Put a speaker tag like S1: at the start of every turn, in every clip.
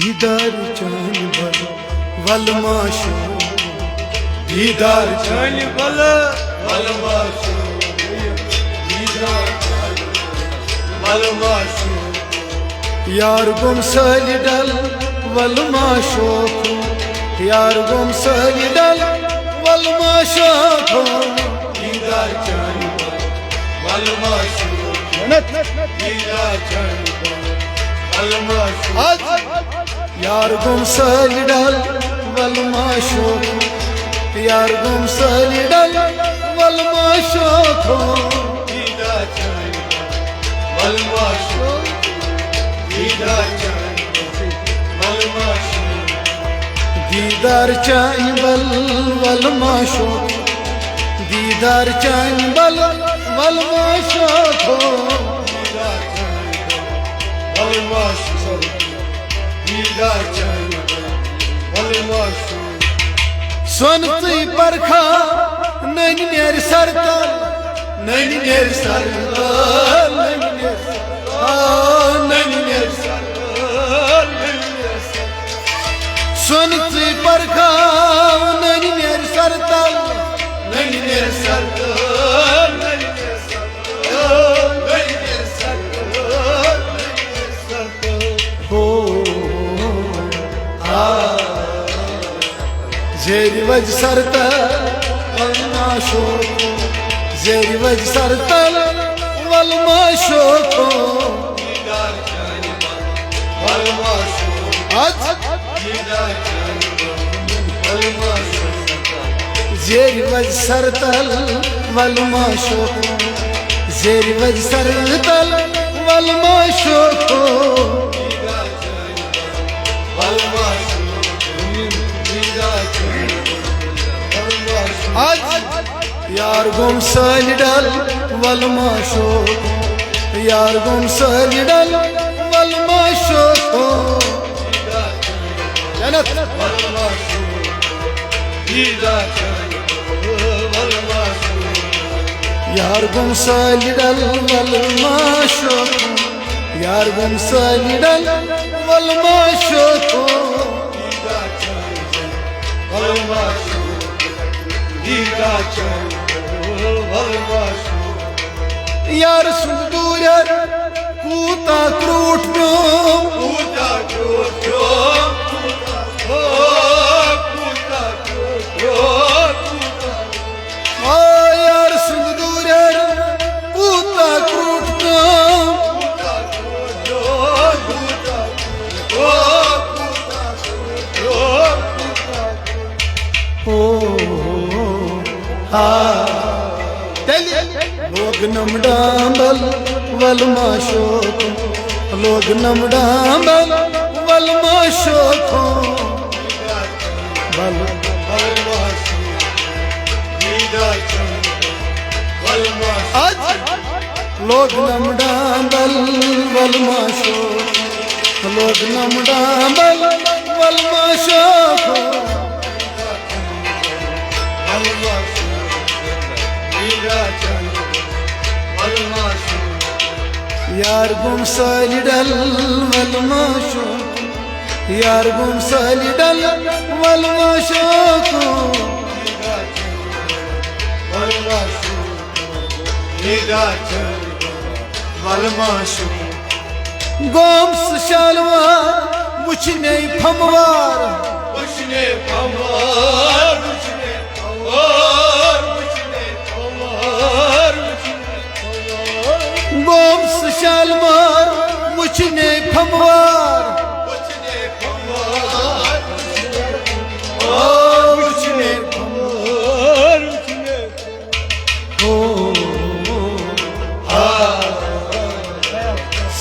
S1: दीदार चान बल वलमाशो दीदार चान बल वलमाशो दीदार चान वलमाशो यार गुम साली डल वलमाशो यार गुम साली डल वलमाशो दीदार चान बल वलमाशो दीदार चान यार गुम साली डल वलमाशो यार गुम साली डल वलमाशो दीदार चान वलमाशो दीदार चान वलमाशो दीदार चान बल वलमाशो दीदार चान बल वलमाशो सोनती परखा नैनी नेर सरतल नैनी नेर सरतल नैनी नेर सरतल सोनती परखा नैनी नेर सरतल नैनी नेर सरतल जेरी वज सरतल वलमाशो जेरी वज सरतल वलमाशो दीदार चान वलमाशो दीदार चान वलमाशो जेरी वज सरतल वलमाशो जेरी वज सरतल वलमाशो दीदार चान वलमाशो यार गुम साली डल वलमाशो यार गुम साली डल वलमाशो जन्नत वलमाशो दीदार चान वलमाशो यार गुम साली डल वलमाशो यार गुम साली डल वलमाशो दीदार चान वलमाशो दीदार चान वलमाशो यार सुंदूर कूता क्रूट कूता क्रूट यार सुंदूर कूता क्रूट लोग नमडांबल वलमाशो लोग नमडांबल वलमाशो लोग नमडांबल वलमाशो लोग नमडांबल वलमाशो यार गुम साली डल वलमाशो यार गुम साली डल वलमाशो दीदार चान वलमाशो गोम्स शालवा मुझने फमवार मुझने फमवार मुझने फमवार गोम्स शालवार मुझने फमवार मुझने फमवार मुझने फमवार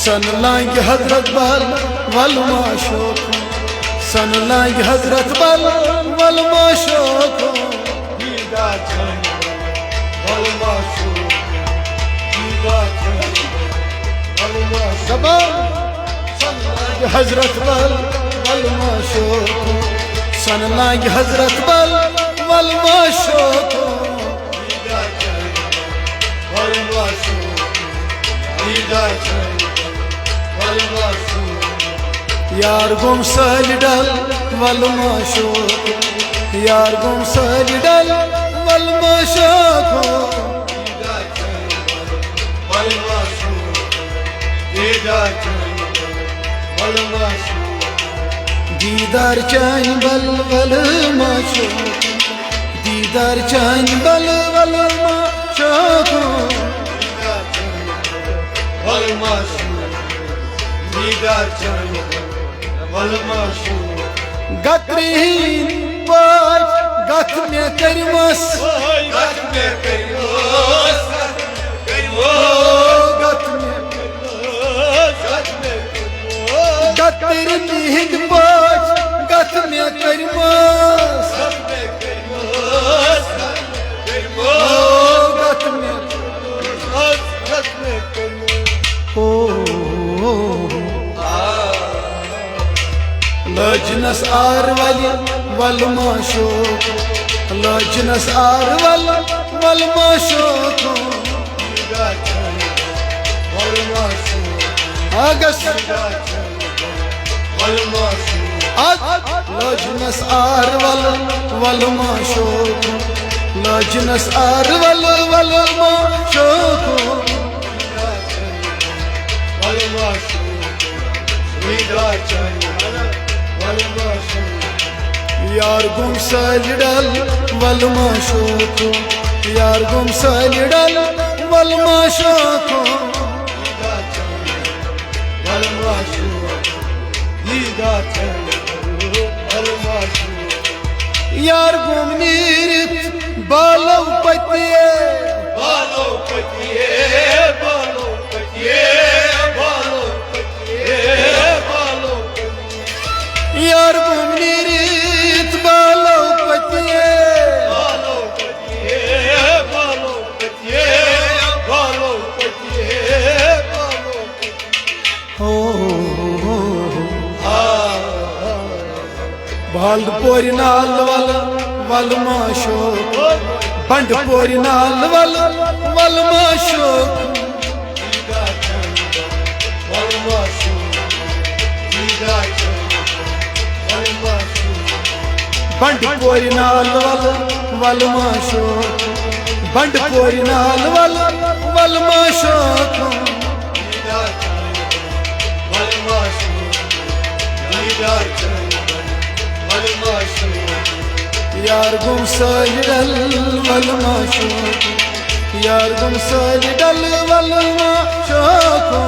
S1: सन लांग हजरत बल वलमाशो सन लांग हजरत बल वलमाशो दीदार चान वलमाशो दीदार चान वलमाशो हजरत बल वलमाशो सन लांग हजरत बल वलमाशो दीदार चान वलमाशो दीदार चान वलमाशो यार गुम सलिडल वलमा शोको यार गुम सलिडल वलमा शोको दीदार चान बल वलमा शोको दीदार चान बल वलमा शोको गत्रीन पाच गत में करिमस गत्रीन हिंद पाच गत में करिमस गत में लजनस आर वाली वलमा शोको लजनस आर वाली वलमा शोको अगस लजनस आर वाली वलमा शोको लजनस आर वाली वलमा शोको यार गुम सलिडल वलमा शोको यार गुम सलिडल वलमा शोको यार गुम नीरित बालो पतिये यार गुम नीरित बालो पतिये बाल पोरी नाल वलमा शोको बंड पोरी नाल वलमा शोको बंड पोरी नाल वलमा शोको बंड पोरी नाल वलमा शोको यार गुम सलिडल वलमा शोको यार गुम सलिडल वलमा शोको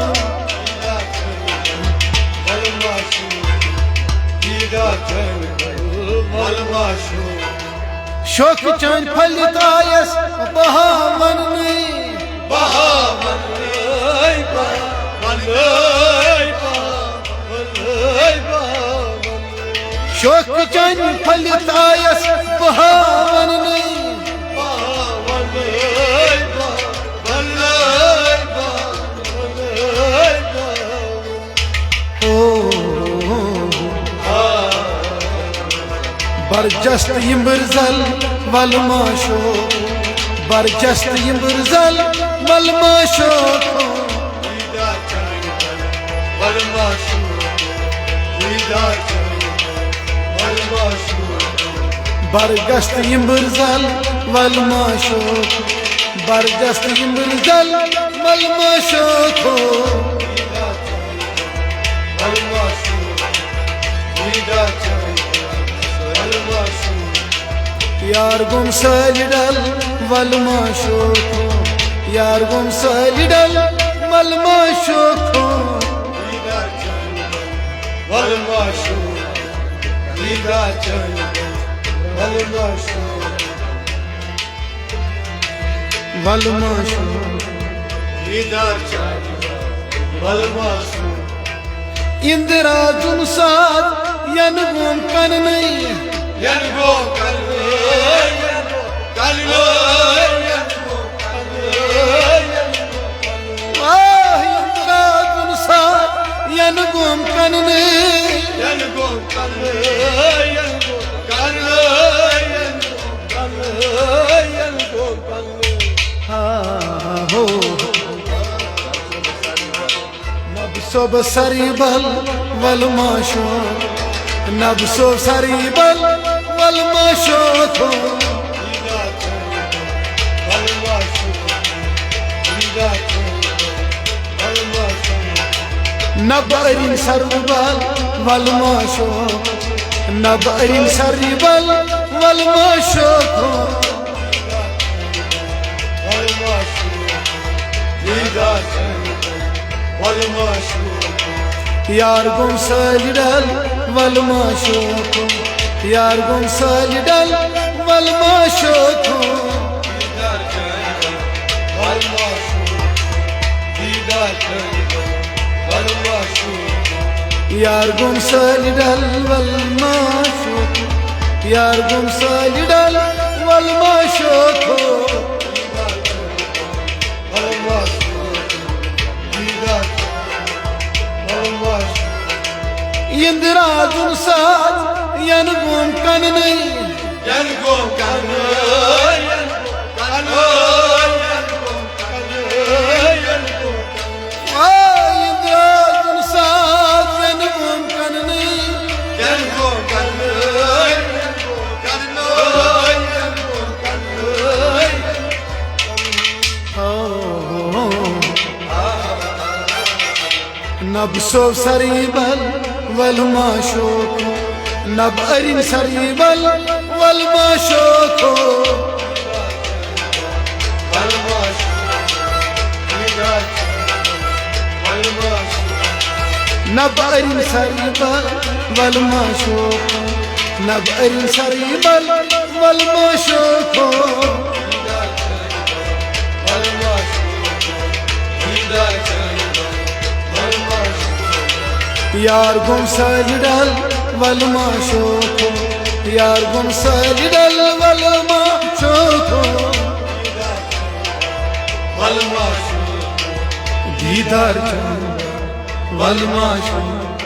S1: शोक चान फलितायस बहावन शोक चान फलितायस बहावन बरजस्त यिम्बरजल वलमा शोको बरजस्त यिम्बरजल वलमा शोको बरजस्त यिम्बरजल वलमा शोको बरजस्त यिम्बरजल वलमा शोको यार गुम सलिडल वलमा शोको यार गुम सलिडल वलमा शोको वलमा इंदिरा जुन साथ यन गुम कन नहीं इंदिरा जुन साथ यन गुम कन हो सब सरी बल والماشوق نبسو سريبل والماشوق نبأرين سربل والماشوق نبأرين سربل والماشوق Yar gum salidal wal mashuk Yar gum salidal wal mashuk wal mashuk didar wal mashuk Yar gum salidal wal mashuk Yar gum salidal wal mashuk wal mashuk didar Yindira dursat yanıgum kanını yanıgum kanı Yindira dursat yanıgum kanını yanıgum kanı نبسو سريبل والماشوق نبأرين سريبل والماشوق نبأرين سريبل والماشوق نبأرين سريبل والماشوق Yar gum salidal wal mashuk Yar gum salidal wal mashuk wal mashuk didar chan wal mashuk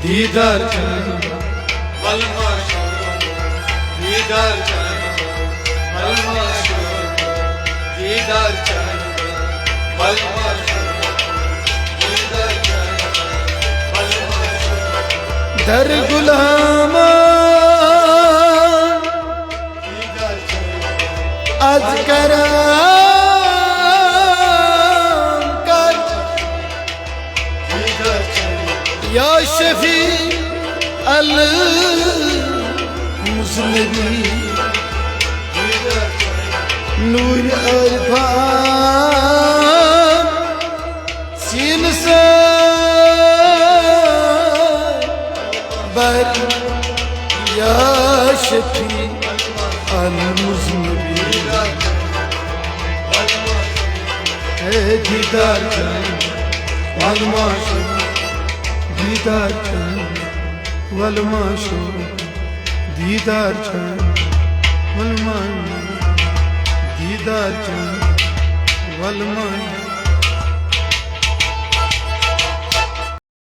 S1: didar chan wal mashuk didar chan wal mashuk didar chan wal mashuk در غلامان از کرم کر یا شفیع المذنبین نور عرفان سین سے يا شفيع المذنبين ديدار والماشوق ديدار والماشوق ديدار والماشوق ديدار والماشوق